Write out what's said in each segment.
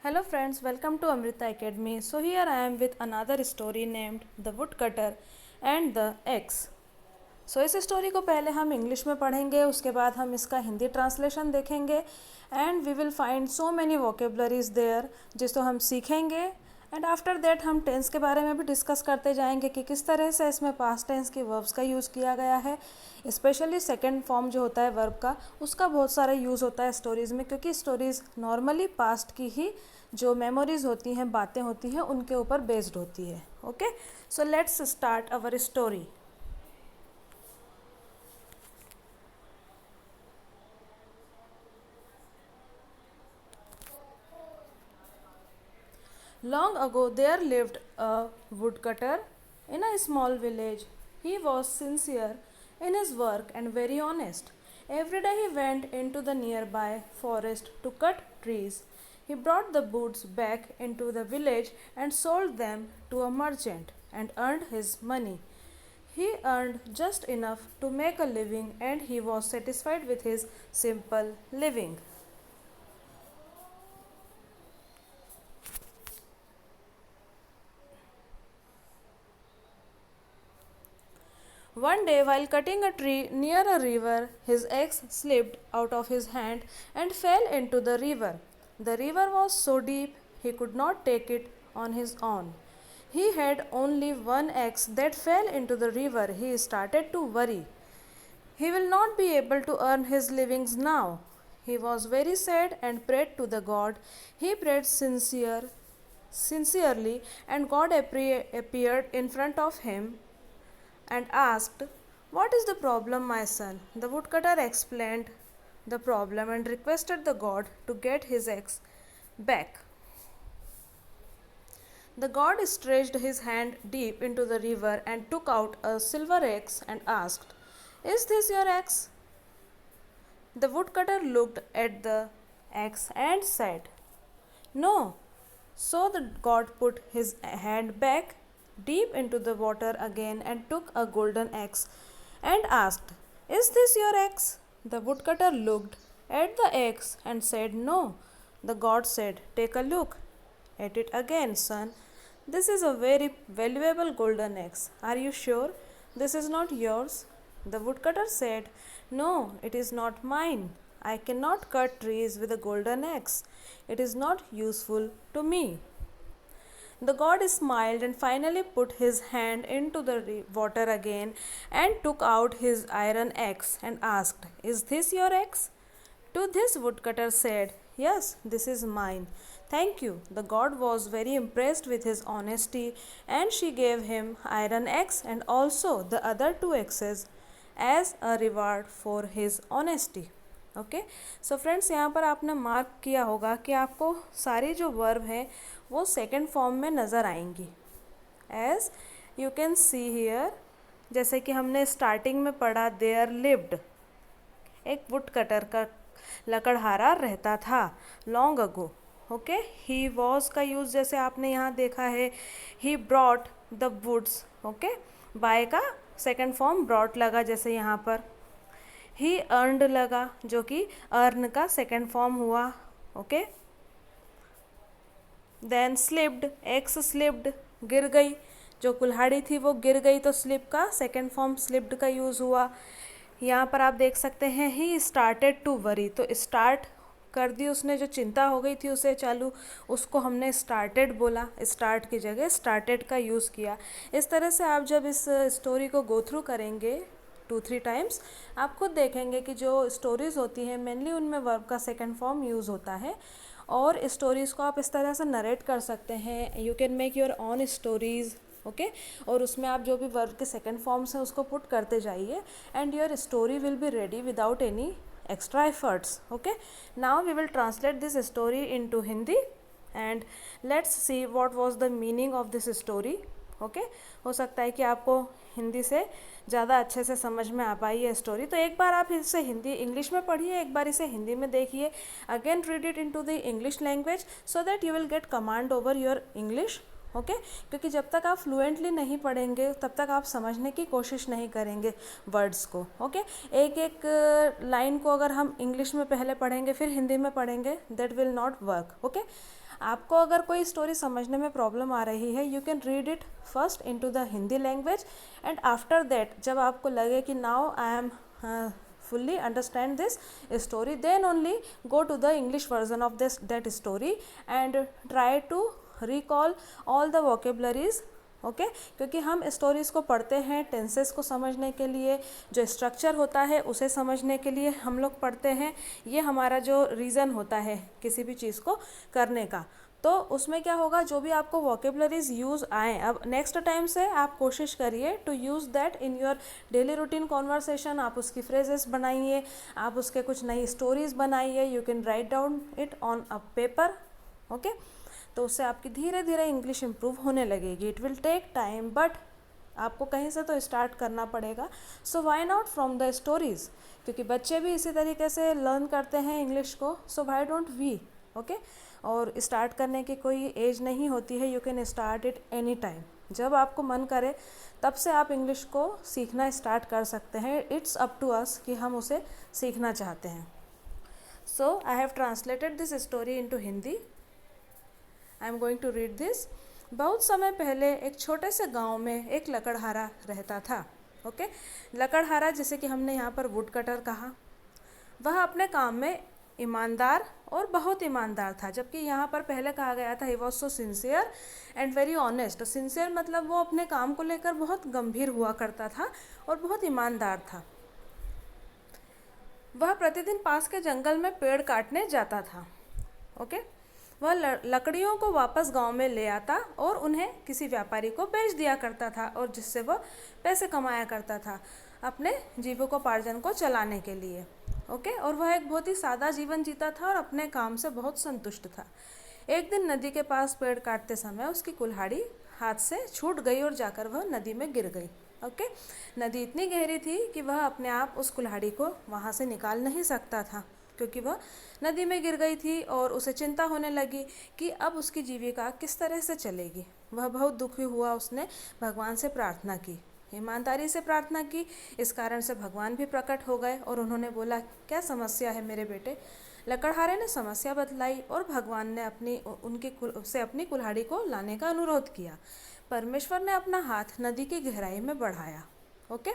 Hello friends, welcome to Amrita Academy. So here I am with another story named The Woodcutter and the Axe. सो इस story को पहले हम English में पढ़ेंगे, उसके बाद हम इसका हिंदी ट्रांसलेशन देखेंगे and we will find so many vocabularies there जिसको हम सीखेंगे एंड आफ्टर दैट हम टेंस के बारे में भी डिस्कस करते जाएंगे कि किस तरह से इसमें पास्ट टेंस की वर्ब्स का यूज़ किया गया है। स्पेशली सेकंड फॉर्म जो होता है वर्ब का, उसका बहुत सारा यूज़ होता है स्टोरीज़ में, क्योंकि स्टोरीज़ नॉर्मली पास्ट की ही जो मेमोरीज होती हैं, बातें होती हैं, उनके ऊपर बेस्ड होती है। Okay, so let's start our story. Long ago, there lived a woodcutter in a small village. He was sincere in his work and very honest. Every day he went into the nearby forest to cut trees. He brought the woods back into the village and sold them to a merchant and earned his money. He earned just enough to make a living and he was satisfied with his simple living. One day, while cutting a tree near a river, his axe slipped out of his hand and fell into the river. The river was so deep he could not take it on his own. He had only one axe that fell into the river. He started to worry. He will not be able to earn his livings now. He was very sad and prayed to the God. He prayed sincerely, and God appeared in front of him and asked, "What is the problem, my son?" The woodcutter explained the problem and requested the god to get his axe back. The god stretched his hand deep into the river and took out a silver axe and asked, "Is this your axe?" The woodcutter looked at the axe and said, "No." So the god put his hand back deep into the water again and took a golden axe and asked, "Is this your axe?" The woodcutter looked at the axe and said, "No." The god said, "Take a look at it again, son. This is a very valuable golden axe. Are you sure this is not yours?" The woodcutter said, "No, it is not mine. I cannot cut trees with a golden axe. It is not useful to me." The god smiled and finally put his hand into the water again and took out his iron axe and asked, "Is this your axe?" To this woodcutter said, "Yes, this is mine. Thank you." The god was very impressed with his honesty and she gave him iron axe and also the other two axes as a reward for his honesty. Okay, so friends, यहाँ पर आपने mark किया होगा कि आपको सारी जो verb हैं वो सेकंड फॉर्म में नज़र आएंगी। As you can see here, जैसे कि हमने स्टार्टिंग में पढ़ा, देयर लिव्ड, एक वुड कटर का लकड़हारा रहता था, long ago. Okay, he was का यूज़ जैसे आपने यहाँ देखा है, he brought the woods. Okay, buy का सेकंड फॉर्म ब्रॉट लगा जैसे यहाँ पर। ही अर्नड लगा जो कि अर्न का सेकंड फॉर्म हुआ। Okay, then slipped, x slipped, गिर गई, जो कुल्हाड़ी थी वो गिर गई, तो स्लिप का सेकंड फॉर्म स्लिप्ड का यूज़ हुआ। यहाँ पर आप देख सकते हैं ही स्टार्टेड टू वरी, तो स्टार्ट कर दी उसने, जो चिंता हो गई थी उसे चालू, उसको हमने स्टार्टेड बोला, स्टार्ट की जगह स्टार्टेड का यूज़ किया। इस तरह से आप जब इस स्टोरी को गो थ्रू करेंगे 2-3 टाइम्स, आप खुद देखेंगे कि जो स्टोरीज़ होती हैं मेनली उनमें वर्ब का सेकंड फॉर्म यूज़ होता है और स्टोरीज़ को आप इस तरह से नरेट कर सकते हैं। You can make your on stories. Okay, और उसमें आप जो भी वर्ब के सेकंड फॉर्म्स हैं उसको पुट करते जाइए and your story will be ready without any extra efforts. Okay, now we will translate this story into Hindi and let's see what was the meaning of this story. Okay, हो सकता है कि आपको हिंदी से ज़्यादा अच्छे से समझ में आ पाई है स्टोरी, तो एक बार आप इसे हिंदी इंग्लिश में पढ़िए, एक बार इसे हिंदी में देखिए, again read it into the English language so that you will get command over your English. Okay, क्योंकि जब तक आप फ्लुएंटली नहीं पढ़ेंगे तब तक आप समझने की कोशिश नहीं करेंगे वर्ड्स को। ओके, एक एक लाइन को अगर हम इंग्लिश में पहले पढ़ेंगे फिर हिंदी में पढ़ेंगे, that will not work. Okay, आपको अगर कोई स्टोरी समझने में प्रॉब्लम आ रही है, you can read it first into the Hindi language and after that जब आपको लगे कि now I am fully understand this story, then only go to the English version of that story and try to recall all the vocabularies. Okay क्योंकि हम stories को पढ़ते हैं tenses को समझने के लिए, जो स्ट्रक्चर होता है उसे समझने के लिए हम लोग पढ़ते हैं। ये हमारा जो रीज़न होता है किसी भी चीज़ को करने का, तो उसमें क्या होगा, जो भी आपको वोकेबलरीज यूज़ आए, अब नेक्स्ट टाइम से आप कोशिश करिए to use that in your daily routine conversation. आप उसकी फ्रेजेस बनाइए, आप उसके कुछ नई स्टोरीज़ बनाइए, you can write down it on a paper. Okay, तो उससे आपकी धीरे धीरे इंग्लिश इम्प्रूव होने लगेगी। It will take time but आपको कहीं से तो स्टार्ट करना पड़ेगा। So why not from the stories, क्योंकि बच्चे भी इसी तरीके से लर्न करते हैं इंग्लिश को। सो वाई डोंट वी, ओके। और स्टार्ट करने की कोई एज नहीं होती है, you can start it any time. जब आपको मन करे तब से आप इंग्लिश को सीखना स्टार्ट कर सकते हैं। इट्स अप टू अस कि हम उसे सीखना चाहते हैं। So I have translated this story into Hindi. I am going to read this. बहुत समय पहले एक छोटे से गांव में एक लकड़हारा रहता था। ओके, लकड़हारा जिसे कि हमने यहाँ पर वुड कटर कहा, वह अपने काम में ईमानदार और बहुत ईमानदार था। जबकि यहाँ पर पहले कहा गया था he was so sincere and very honest. Sincere मतलब वो अपने काम को लेकर बहुत गंभीर हुआ करता था और बहुत ईमानदार था। वह प्रतिदिन पास के जंगल में पेड़ काटने जाता था। ओके, वह लकड़ियों को वापस गांव में ले आता और उन्हें किसी व्यापारी को बेच दिया करता था, और जिससे वह पैसे कमाया करता था अपने जीविकोपार्जन को चलाने के लिए। ओके, और वह एक बहुत ही सादा जीवन जीता था और अपने काम से बहुत संतुष्ट था। एक दिन नदी के पास पेड़ काटते समय उसकी कुल्हाड़ी हाथ से छूट गई और जाकर वह नदी में गिर गई। ओके, नदी इतनी गहरी थी कि वह अपने आप उस कुल्हाड़ी को वहाँ से निकाल नहीं सकता था, क्योंकि वह नदी में गिर गई थी और उसे चिंता होने लगी कि अब उसकी जीविका किस तरह से चलेगी। वह बहुत दुखी हुआ। उसने भगवान से प्रार्थना की, ईमानदारी से प्रार्थना की। इस कारण से भगवान भी प्रकट हो गए और उन्होंने बोला, क्या समस्या है मेरे बेटे? लकड़हारे ने समस्या बतलाई और भगवान ने अपनी कुल्हाड़ी को लाने का अनुरोध किया। परमेश्वर ने अपना हाथ नदी की गहराई में बढ़ाया। ओके,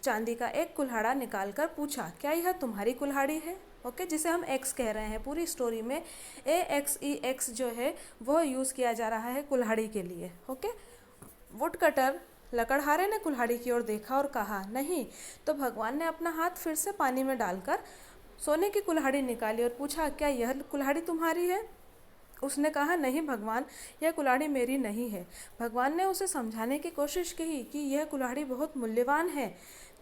चांदी का एक कुल्हाड़ा निकालकर पूछा, क्या यह तुम्हारी कुल्हाड़ी है? ओके, जिसे हम एक्स कह रहे हैं। पूरी स्टोरी में AXEX जो है वह यूज़ किया जा रहा है कुल्हाड़ी के लिए। ओके, वुड कटर लकड़हारे ने कुल्हाड़ी की ओर देखा और कहा, नहीं। तो भगवान ने अपना हाथ फिर से पानी में डालकर सोने की कुल्हाड़ी निकाली और पूछा, क्या यह कुल्हाड़ी तुम्हारी है? उसने कहा, नहीं भगवान, यह कुल्हाड़ी मेरी नहीं है। भगवान ने उसे समझाने की कोशिश की कि यह कुल्हाड़ी बहुत मूल्यवान है,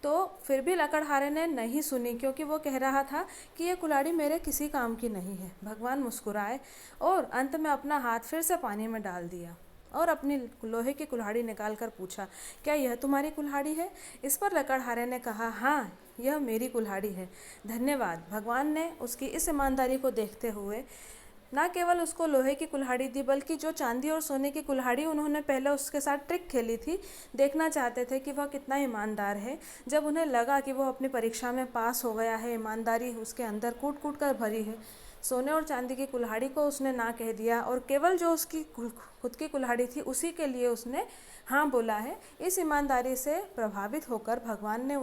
तो फिर भी लकड़हारे ने नहीं सुनी, क्योंकि वो कह रहा था कि यह कुल्हाड़ी मेरे किसी काम की नहीं है। भगवान मुस्कुराए और अंत में अपना हाथ फिर से पानी में डाल दिया और अपनी लोहे की कुल्हाड़ी निकालकर पूछा, क्या यह तुम्हारी कुल्हाड़ी है? इस पर लकड़हारे ने कहा, हाँ, यह मेरी कुल्हाड़ी है, धन्यवाद। भगवान ने उसकी इस ईमानदारी को देखते हुए न केवल उसको लोहे की कुल्हाड़ी दी, बल्कि जो चांदी और सोने की कुल्हाड़ी उन्होंने पहले उसके साथ ट्रिक खेली थी, देखना चाहते थे कि वह कितना ईमानदार है। जब उन्हें लगा कि वह अपनी परीक्षा में पास हो गया है, ईमानदारी उसके अंदर कूट कूट कर भरी है, सोने और चांदी की कुल्हाड़ी को उसने ना कह दिया और केवल जो उसकी खुद की कुल्हाड़ी थी उसी के लिए उसने हाँ बोला है। इस ईमानदारी से प्रभावित होकर भगवान ने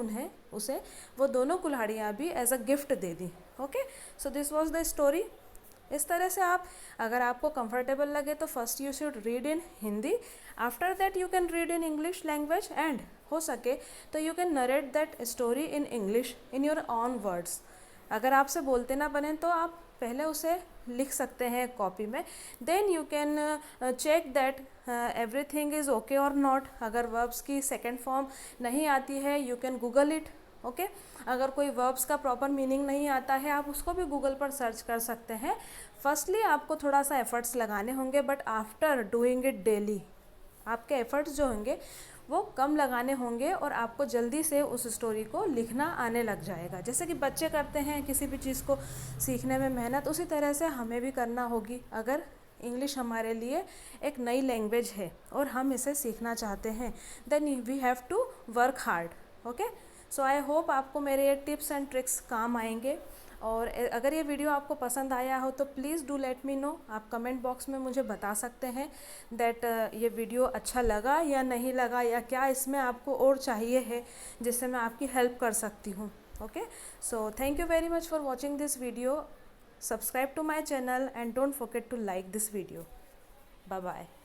उसे वो दोनों कुल्हाड़ियाँ भी एज अ गिफ्ट दे दी। Okay, so this was the story. इस तरह से अगर आपको कंफर्टेबल लगे तो first you should read in Hindi, after that you can read in English language, and हो सके तो you can narrate that story in English in your own words. अगर आपसे बोलते ना बने तो आप पहले उसे लिख सकते हैं कॉपी में, then you can check that everything is okay और नॉट। अगर वर्ब्स की सेकेंड फॉर्म नहीं आती है, you can Google it. Okay, अगर कोई वर्ब्स का प्रॉपर मीनिंग नहीं आता है, आप उसको भी गूगल पर सर्च कर सकते हैं। फर्स्टली आपको थोड़ा सा एफर्ट्स लगाने होंगे, but after doing it daily आपके एफर्ट्स जो होंगे वो कम लगाने होंगे और आपको जल्दी से उस स्टोरी को लिखना आने लग जाएगा। जैसे कि बच्चे करते हैं किसी भी चीज़ को सीखने में मेहनत, उसी तरह से हमें भी करना होगी। अगर इंग्लिश हमारे लिए एक नई लैंग्वेज है और हम इसे सीखना चाहते हैं, then we have to work hard. Okay, so I hope आपको मेरे ये टिप्स एंड ट्रिक्स काम आएंगे और अगर ये वीडियो आपको पसंद आया हो तो please do let me know. आप कमेंट बॉक्स में मुझे बता सकते हैं दैट ये वीडियो अच्छा लगा या नहीं लगा, या क्या इसमें आपको और चाहिए है जिससे मैं आपकी हेल्प कर सकती हूँ। Okay, so thank you very much for watching this video. Subscribe to my channel and don't forget to like this video. Bye bye.